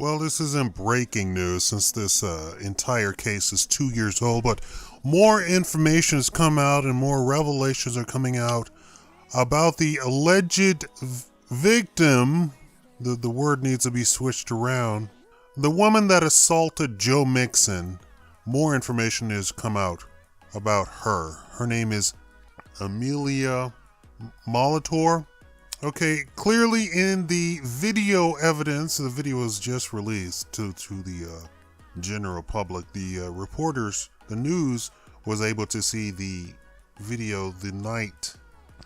Well, this isn't breaking news since this entire case is 2 years old, but more information has come out and more revelations are coming out about the alleged victim. The word needs to be switched around. The woman that assaulted Joe Mixon. More information has come out about her. Her name is Amelia Molitor. Okay, clearly in the video evidence, the video was just released to the general public. The reporters, the news was able to see the video the night,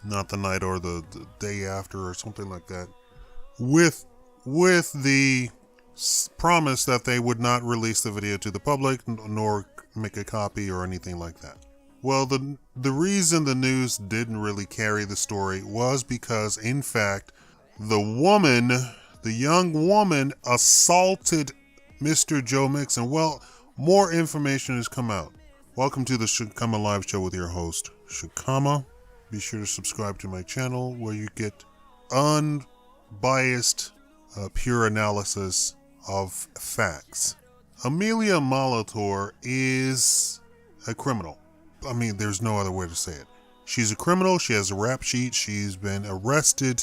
not the night or the day after or something like that, with the promise that they would not release the video to the public nor make a copy or anything like that. Well, the reason the news didn't really carry the story was because, in fact, the young woman assaulted Mr. Joe Mixon. Well, more information has come out. Welcome to the Shakaama Live Show with your host, Shakaama. Be sure to subscribe to my channel where you get unbiased, pure analysis of facts. Amelia Molitor is a criminal. I mean, there's no other way to say it. She's a criminal. She has a rap sheet. She's been arrested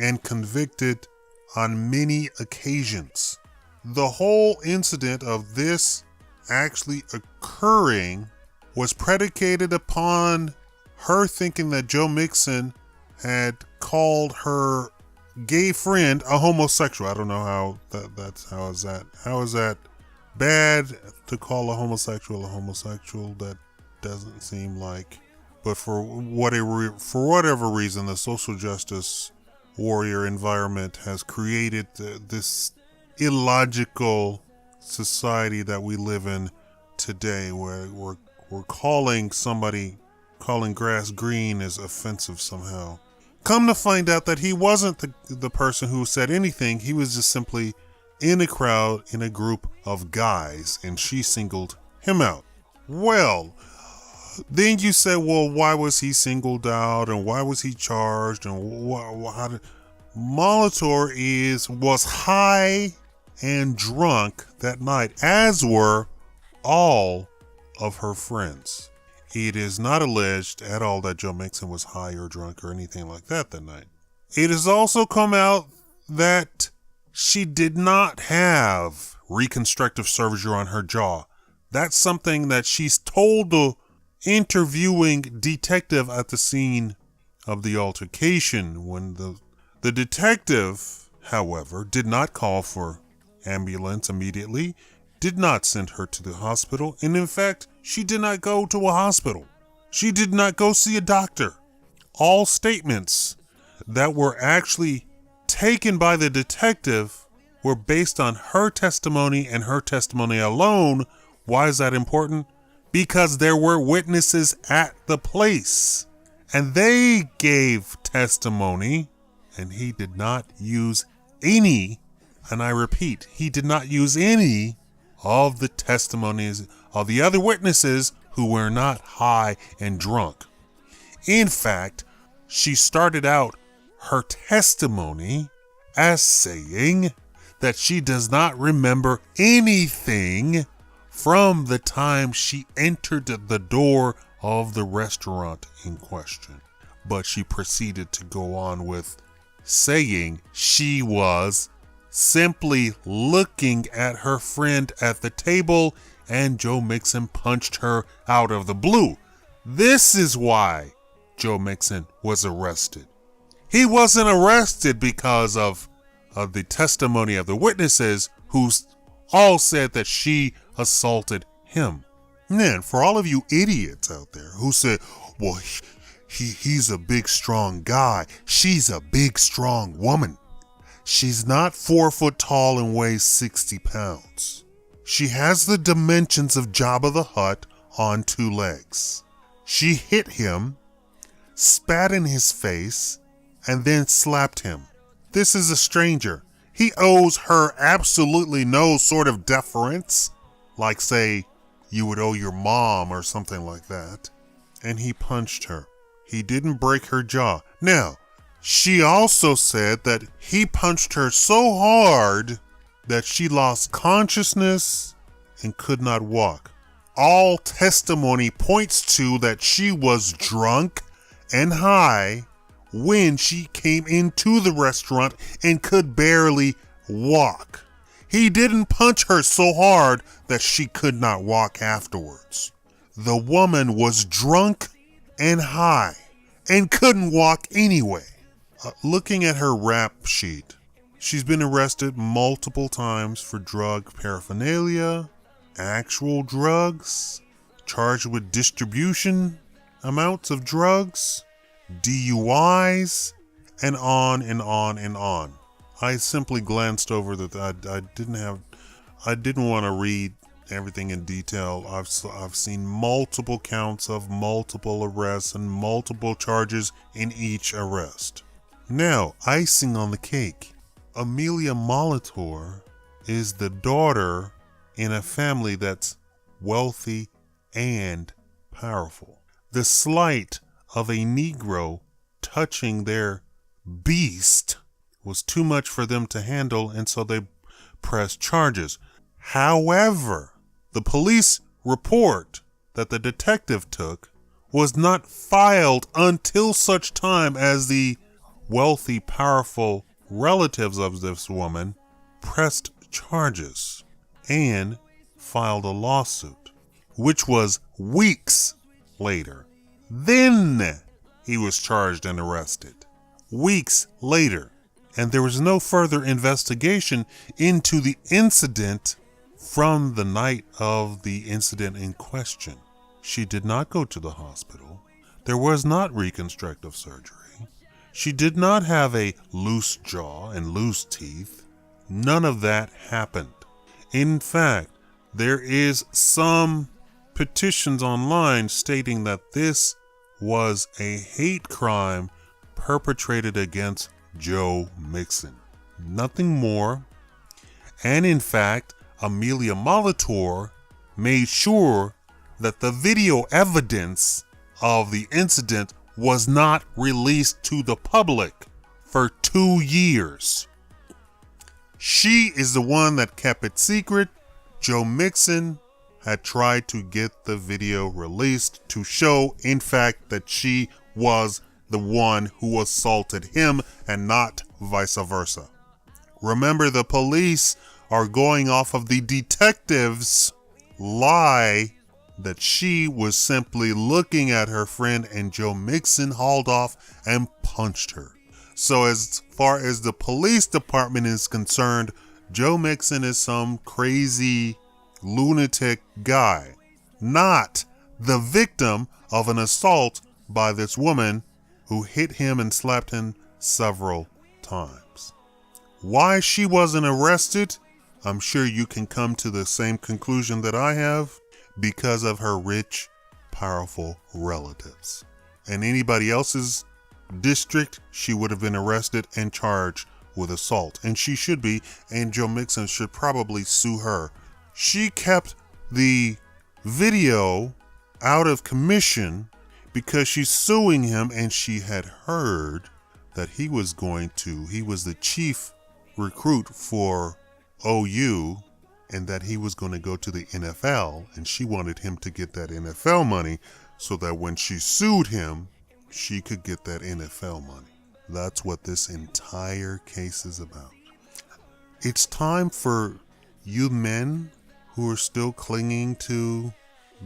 and convicted on many occasions. The whole incident of this actually occurring was predicated upon her thinking that Joe Mixon had called her gay friend a homosexual. I don't know how how is that bad to call a homosexual? That doesn't seem like, but for whatever reason, the social justice warrior environment has created this illogical society that we live in today, where we're calling grass green is offensive somehow. Come to find out that he wasn't the person who said anything. He was just simply in a crowd, in a group of guys, and she singled him out. Well, then you say, well, why was he singled out and why was he charged and how did... Molitor was high and drunk that night, as were all of her friends. It is not alleged at all that Joe Mixon was high or drunk or anything like that night. It has also come out that she did not have reconstructive surgery on her jaw. That's something that she's told the interviewing detective at the scene of the altercation, when the detective, however, did not call for ambulance immediately, did not send her to the hospital, and in fact, she did not go to a hospital. She did not go see a doctor. All statements that were actually taken by the detective were based on her testimony and her testimony alone. Why is that important? Because there were witnesses at the place and they gave testimony, and he did not use any, and I repeat, he did not use any of the testimonies of the other witnesses who were not high and drunk. In fact, she started out her testimony as saying that she does not remember anything from the time she entered the door of the restaurant in question. But she proceeded to go on with saying she was simply looking at her friend at the table and Joe Mixon punched her out of the blue. This is why Joe Mixon was arrested. He wasn't arrested because of the testimony of the witnesses who all said that she assaulted him. And then for all of you idiots out there who said, well, he's a big strong guy, she's a big strong woman. She's not 4 foot tall and weighs 60 pounds. She has the dimensions of Jabba the Hutt on 2 legs. She hit him, spat in his face, and then slapped him. This is a stranger. He owes her absolutely no sort of deference, like say you would owe your mom or something like that. And he punched her. He didn't break her jaw. Now, she also said that he punched her so hard that she lost consciousness and could not walk. All testimony points to that she was drunk and high when she came into the restaurant and could barely walk. He didn't punch her so hard that she could not walk afterwards. The woman was drunk and high and couldn't walk anyway. Looking at her rap sheet, she's been arrested multiple times for drug paraphernalia, actual drugs, charged with distribution amounts of drugs, DUIs, and on and on and on. I simply glanced over that. I didn't want to read everything in detail. I've seen multiple counts of multiple arrests and multiple charges in each arrest. Now, icing on the cake. Amelia Molitor is the daughter in a family that's wealthy and powerful. The slight of a Negro touching their beast was too much for them to handle, and so they pressed charges. However, the police report that the detective took was not filed until such time as the wealthy, powerful relatives of this woman pressed charges and filed a lawsuit, which was weeks later. Then he was charged and arrested. Weeks later. And there was no further investigation into the incident from the night of the incident in question. She did not go to the hospital. There was not reconstructive surgery. She did not have a loose jaw and loose teeth. None of that happened. In fact, there is some petitions online stating that this was a hate crime perpetrated against Joe Mixon. Nothing more. And in fact, Amelia Molitor made sure that the video evidence of the incident was not released to the public for 2 years. She is the one that kept it secret. Joe Mixon had tried to get the video released to show, in fact, that she was the one who assaulted him and not vice versa. Remember, the police are going off of the detective's lie that she was simply looking at her friend and Joe Mixon hauled off and punched her. So as far as the police department is concerned, Joe Mixon is some crazy lunatic guy, not the victim of an assault by this woman who hit him and slapped him several times. Why she wasn't arrested, I'm sure you can come to the same conclusion that I have. Because of her rich, powerful relatives. In anybody else's district, she would have been arrested and charged with assault. And she should be, and Joe Mixon should probably sue her. She kept the video out of commission because she's suing him, and she had heard that he was the chief recruit for OU, and that he was going to go to the NFL, and she wanted him to get that NFL money so that when she sued him, she could get that NFL money. That's what this entire case is about. It's time for you men who are still clinging to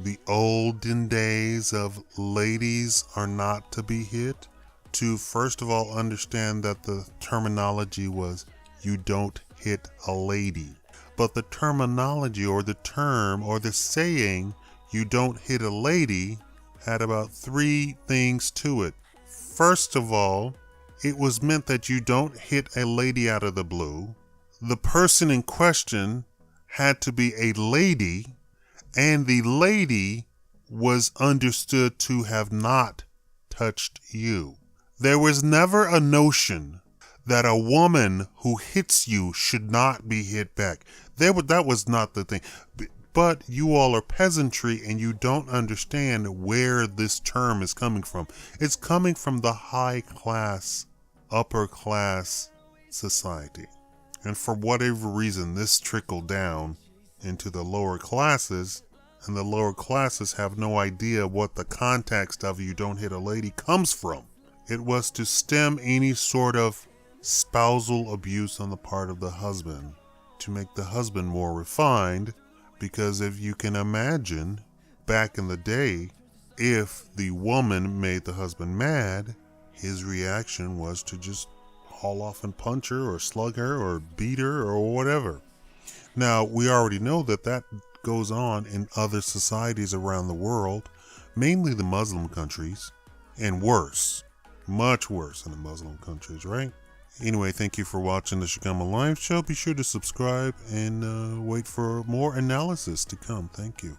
the olden days of ladies are not to be hit to first of all understand that the terminology was you don't hit a lady. But the terminology or the term or the saying, you don't hit a lady, had about 3 things to it. First of all, it was meant that you don't hit a lady out of the blue. The person in question had to be a lady, and the lady was understood to have not touched you. There was never a notion that a woman who hits you should not be hit back. That was not the thing. But you all are peasantry and you don't understand where this term is coming from. It's coming from the high class, upper class society. And for whatever reason, this trickled down into the lower classes, and the lower classes have no idea what the context of "you don't hit a lady" comes from. It was to stem any sort of spousal abuse on the part of the husband, to make the husband more refined, because if you can imagine, back in the day, if the woman made the husband mad, his reaction was to just haul off and punch her or slug her or beat her or whatever. Now, we already know that that goes on in other societies around the world, mainly the Muslim countries, and worse, much worse in the Muslim countries, right? Anyway, thank you for watching the Shakaama Live Show. Be sure to subscribe and wait for more analysis to come. Thank you.